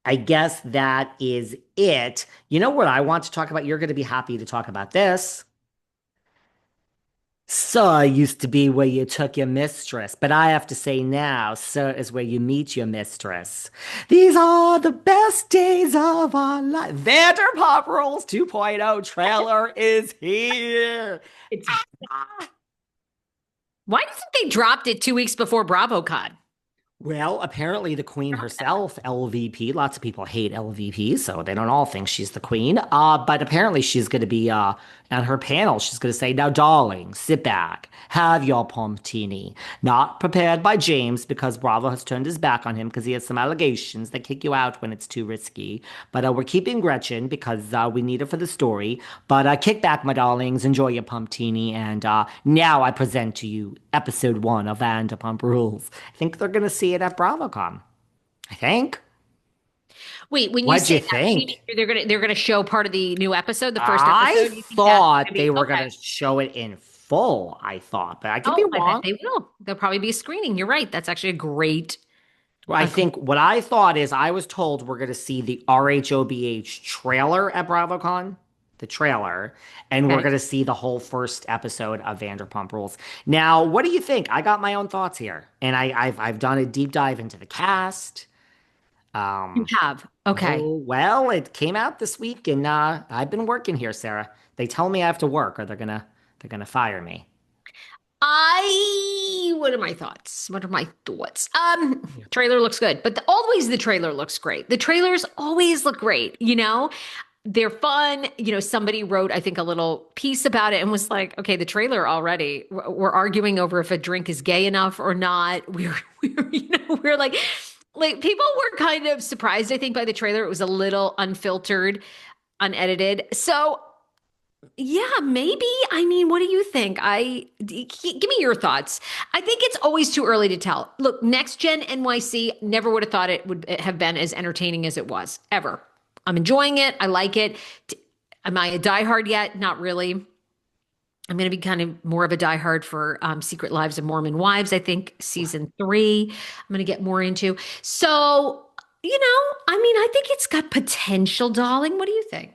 I guess that is it. You know what I want to talk about? You're going to be happy to talk about this. So used to be where you took your mistress, but I have to say now, sir is where you meet your mistress. These are the best days of our life. Vanderpump Rules 2.0 trailer is here. It's Why do you think they dropped it 2 weeks before BravoCon? Well, apparently the queen herself, LVP, lots of people hate LVP, so they don't all think she's the queen. But apparently she's going to be at her panel. She's going to say, "Now, darling, sit back, have your pumptini." Not prepared by James because Bravo has turned his back on him because he has some allegations that kick you out when it's too risky. But we're keeping Gretchen because we need her for the story. But kick back, my darlings, enjoy your pumptini, and now I present to you episode 1 of Vanderpump Rules. I think they're gonna see it at BravoCon. I think. Wait, when you What'd you say that, do you mean think? they're gonna show part of the new episode, the first I episode? You think that's thought gonna they be were okay? gonna show it in full. I thought, but I could be Oh, I bet wrong. they will. There'll probably be a screening. You're right. That's actually Well, I a think what I thought is I was told we're gonna see the RHOBH trailer at BravoCon, the trailer, and we're okay. gonna see the whole first episode of Vanderpump Rules. Now, what do you think? I got my own thoughts here, and I've done a deep dive into the cast. You Um, have. Okay. Oh, well, it came out this week and I've been working here, Sarah. They tell me I have to work or they're gonna fire me. What are my thoughts? What are my thoughts? Trailer looks good, but always the trailer looks great. The trailers always look great, you know? They're fun. Somebody wrote, I think, a little piece about it and was like, okay, the trailer already, we're arguing over if a drink is gay enough or not. We're like people were kind of surprised, I think, by the trailer. It was a little unfiltered, unedited. So yeah, maybe. I mean, what do you think? Give me your thoughts. I think it's always too early to tell. Look, Next Gen NYC never would have thought it would have been as entertaining as it was ever. I'm enjoying it. I like it. Am I a diehard yet? Not really. I'm going to be kind of more of a diehard for Secret Lives of Mormon Wives. I think season 3, I'm going to get more into. So, I mean, I think it's got potential, darling. What do you think?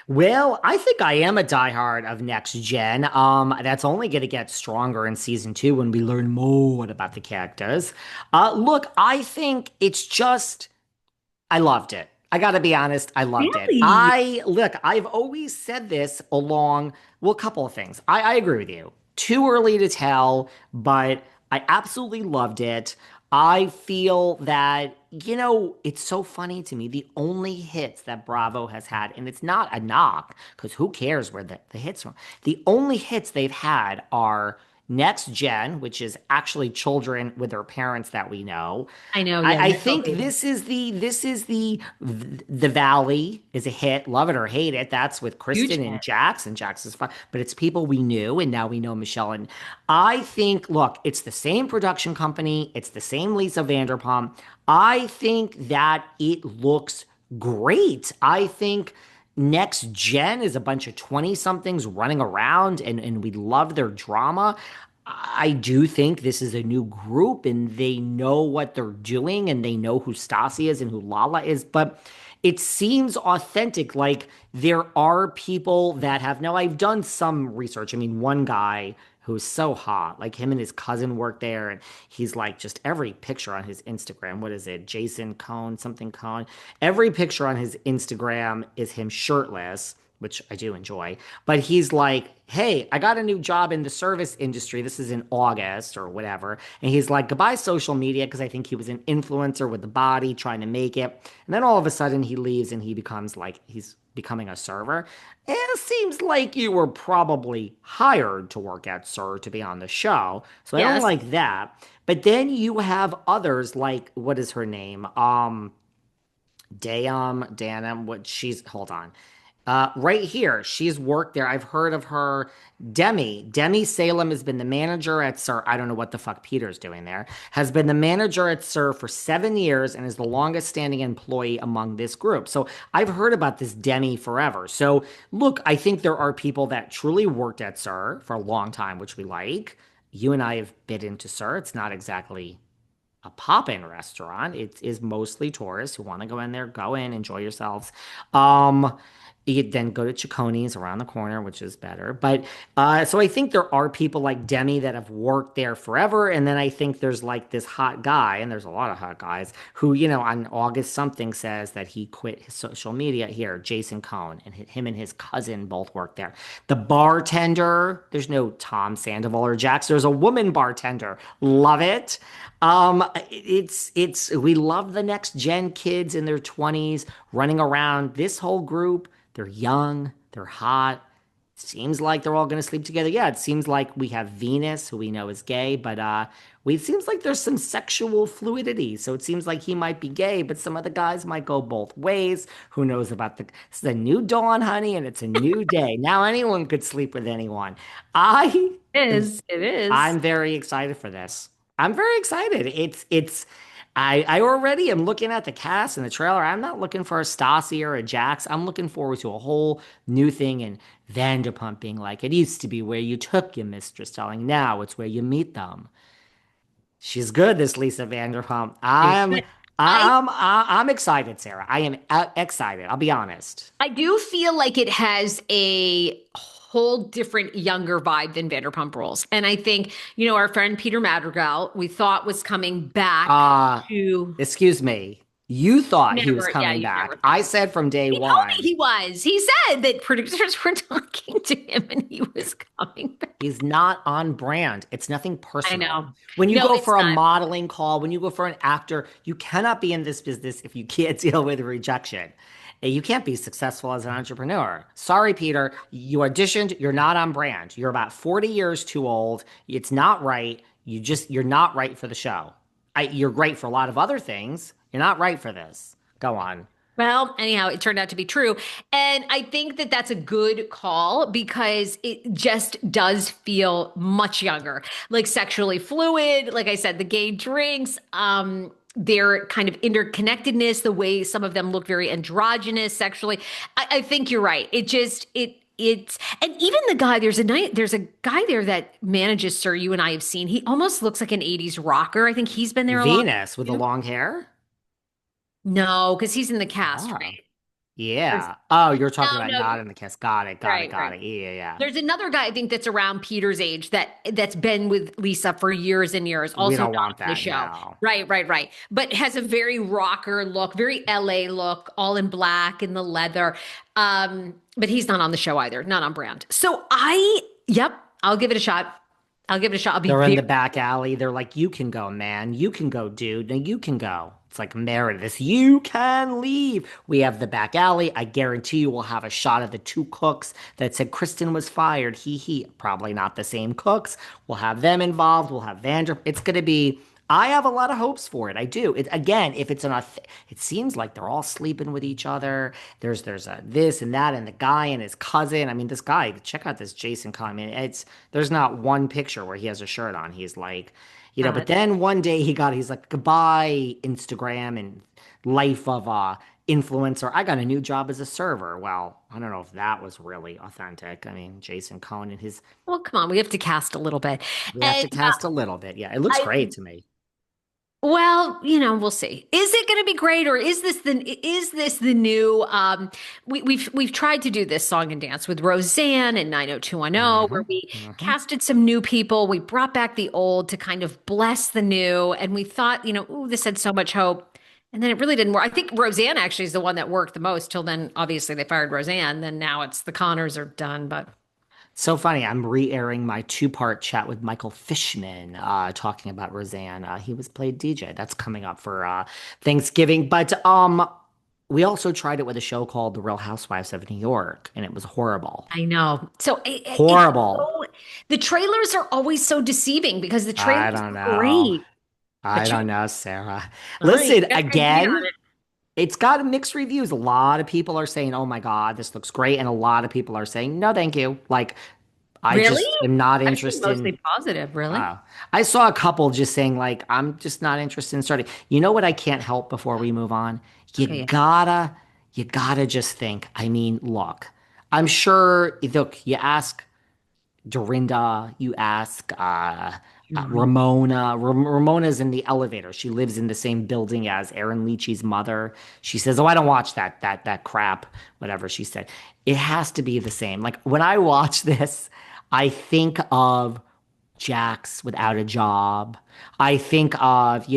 Well, I think I am a diehard of Next Gen. That's only going to get stronger in season 2 when we learn more about the characters. Look, I think it's just I loved it. I gotta be honest, I loved it. Really? I've always said this along, well, a couple of things. I agree with you. Too early to tell, but I absolutely loved it. I feel that, it's so funny to me. The only hits that Bravo has had, and it's not a knock, because who cares where the hits from? The only hits they've had are Next Gen, which is actually children with their parents that we know. I know. Yeah, I nepo think baby. the Valley is a hit, love it or hate it. That's with Huge Kristen and hit. Jax, and Jax is fun, but it's people we knew, and now we know Michelle. And I think, look, it's the same production company, it's the same Lisa Vanderpump. I think that it looks great. I think Next Gen is a bunch of 20 somethings running around and we love their drama. I do think this is a new group and they know what they're doing and they know who Stassi is and who Lala is, but it seems authentic. Like there are people that have now I've done some research. I mean, one guy who's so hot, like him and his cousin work there, and he's like just every picture on his Instagram. What is it? Jason Cohn, something Cohn. Every picture on his Instagram is him shirtless, which I do enjoy. But he's like, hey, I got a new job in the service industry. This is in August or whatever. And he's like, goodbye, social media, because I think he was an influencer with the body trying to make it. And then all of a sudden he leaves and he becomes like, he's becoming a server. And it seems like you were probably hired to work at Sir to be on the show. So I don't Yes. like that. But then you have others like, what is her name? Danum, what she's, hold on. Right here, she's worked there. I've heard of her. Demi Salem has been the manager at Sir. I don't know what the fuck Peter's doing there. Has been the manager at Sir for 7 years and is the longest standing employee among this group. So I've heard about this Demi forever. So look, I think there are people that truly worked at Sir for a long time, which we like. You and I have bit into Sir. It's not exactly a pop-in restaurant. It is mostly tourists who want to go in there, go in, enjoy yourselves. Um, you then go to Cicconi's around the corner, which is better. But so I think there are people like Demi that have worked there forever, and then I think there's like this hot guy, and there's a lot of hot guys who, on August something says that he quit his social media here. Jason Cohn and him and his cousin both work there. The bartender, there's no Tom Sandoval or Jax. There's a woman bartender. Love it. It's we love the next gen kids in their 20s running around. This whole group, they're young, they're hot. Seems like they're all going to sleep together. Yeah, it seems like we have Venus, who we know is gay, but it seems like there's some sexual fluidity. So it seems like he might be gay, but some of the guys might go both ways. Who knows about the? It's a new dawn, honey, and it's a new day. Now anyone could sleep with anyone. I It am is. It is. I'm very excited for this. I'm very excited. I already am looking at the cast and the trailer. I'm not looking for a Stassi or a Jax. I'm looking forward to a whole new thing and Vanderpump being like it used to be where you took your mistress telling. Now it's where you meet them. She's good, this Lisa Vanderpump. I I'm excited, Sarah. I am excited. I'll be honest. I do feel like it has a whole different younger vibe than Vanderpump Rules. And I think, our friend Peter Madrigal, we thought was coming back Uh, to Excuse me. You thought he was never, yeah, coming you back. never I thought. said from day He told me one. he was. He said that producers were talking to him and he was coming back. He's not on brand. It's nothing I personal. know. When you No, go it's for a not. modeling call, when you go for an actor, you cannot be in this business if you can't deal with rejection. You can't be successful as an entrepreneur. Sorry, Peter. You auditioned, you're not on brand. You're about 40 years too old. It's not right. You're not right for the show. You're great for a lot of other things. You're not right for this. Go on. Well, anyhow, it turned out to be true. And I think that that's a good call because it just does feel much younger, like sexually fluid. Like I said, the gay drinks, their kind of interconnectedness, the way some of them look very androgynous sexually. I think you're right. It's and even the guy, there's a guy there that manages Sir you and I have seen. He almost looks like an 80s rocker. I think he's been there a long Venus with the time too. long hair? No, because he's in the cast, Oh. right? There's Yeah. Oh, you're talking no, about no, not in the kiss. Got it. Got it. right, Got right. it. Yeah. Yeah. There's another guy I think that's around Peter's age that's been with Lisa for years and years, We also don't not want on the that. show. No. Right, right, right. But has a very rocker look, very LA look, all in black and the leather. But he's not on the show either, not on brand. Yep, I'll give it a shot. I'll give it a shot. I'll be They're in very the back alley. They're like, you can go, man. You can go, dude. No, you can go. It's like Meredith. You can leave. We have the back alley. I guarantee you we'll have a shot of the two cooks that said Kristen was fired. He. Probably not the same cooks. We'll have them involved. We'll have Vander. It's going to be. I have a lot of hopes for it. I do. It again, if it's it seems like they're all sleeping with each other. There's a this and that, and the guy and his cousin. I mean, this guy. Check out this Jason comment. There's not one picture where he has a shirt on. He's like, but not. then one day he's like, goodbye, Instagram and life of influencer. I got a new job as a server. Well, I don't know if that was really authentic. I mean, Jason Cohn and his. Well, come on, we have to cast a little bit. We have to And cast a little bit. Yeah, it looks I great to me. Well, we'll see. Is it going to be great, or is this the new? We've tried to do this song and dance with Roseanne and 90210, Hmm. where we Hmm. casted some new people. We brought back the old to kind of bless the new, and we thought, ooh, this had so much hope, and then it really didn't work. I think Roseanne actually is the one that worked the most. Till then, obviously they fired Roseanne. Then now it's the Connors are done, but. So funny. I'm re-airing my two-part chat with Michael Fishman, talking about Roseanne. He was played DJ. That's coming up for Thanksgiving. But we also tried it with a show called The Real Housewives of New York, and it was horrible. I know. So Horrible. the trailers are always so deceiving because the I trailers don't are know. great. I But don't know, Sarah. all right, you Listen, got your opinion on again, it. it's got mixed reviews. A lot of people are saying, "Oh my God, this looks great," and a lot of people are saying, "No, thank you." Like, I Really? just am not I've seen interested in. mostly positive, really. I saw a couple just saying, like, I'm just not interested in starting. You know what I can't help before we move on? You Okay, yeah. gotta, you gotta just think. I mean, look, I'm sure, look, you ask Dorinda, you ask Ramona's in the elevator. She lives in the same building as Aaron Leachy's mother. She says, "Oh, I don't watch that crap," whatever she said. It has to be the same. Like when I watch this, I think of Jax without a job. I think of,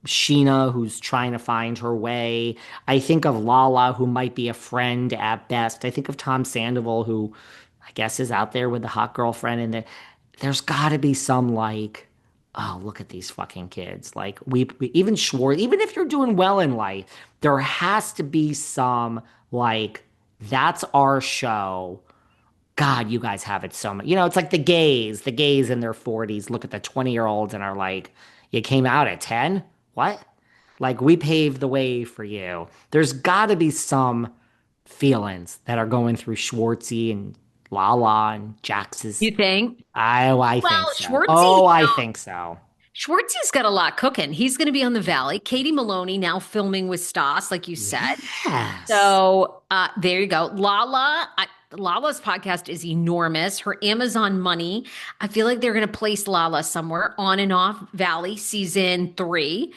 Sheena, who's trying to find her way. I think of Lala, who might be a friend at best. I think of Tom Sandoval, who I guess is out there with the hot girlfriend. And there's got to be some like, oh, look at these fucking kids. Like we even Schwartz, even if you're doing well in life, there has to be some like, that's our show. God, you guys have it so much. It's like the gays in their 40s look at the 20-year-olds and are like, you came out at 10? What? Like, we paved the way for you. There's got to be some feelings that are going through Schwartzy and Lala and Jax's. You think? I Well, think so. Schwartzy, Oh, I think so. Schwartzy's got a lot cooking. He's going to be on the Valley. Katie Maloney now filming with Stas, like you said. Yes. So there you go. Lala's podcast is enormous. Her Amazon money. I feel like they're going to place Lala somewhere on and off Valley season 3.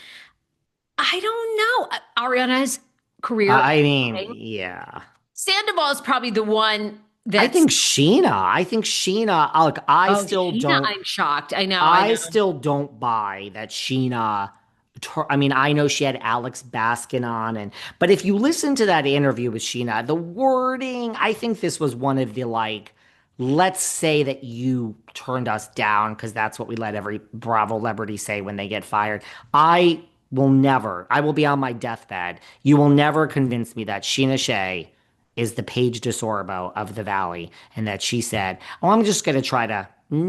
I don't know. Ariana's career. I mean, yeah. Sandoval is probably the one I that's. think Sheena. I think Sheena. Look, I Oh, still Sheena, don't. I'm shocked. I know. I I know. still don't buy that Sheena. I mean, I know she had Alex Baskin on, but if you listen to that interview with Sheena, the wording, I think this was one of the like, let's say that you turned us down because that's what we let every Bravo celebrity say when they get fired. I will be on my deathbed. You will never convince me that Sheena Shea is the Paige DeSorbo of the Valley and that she said, "Oh, I'm just going to try to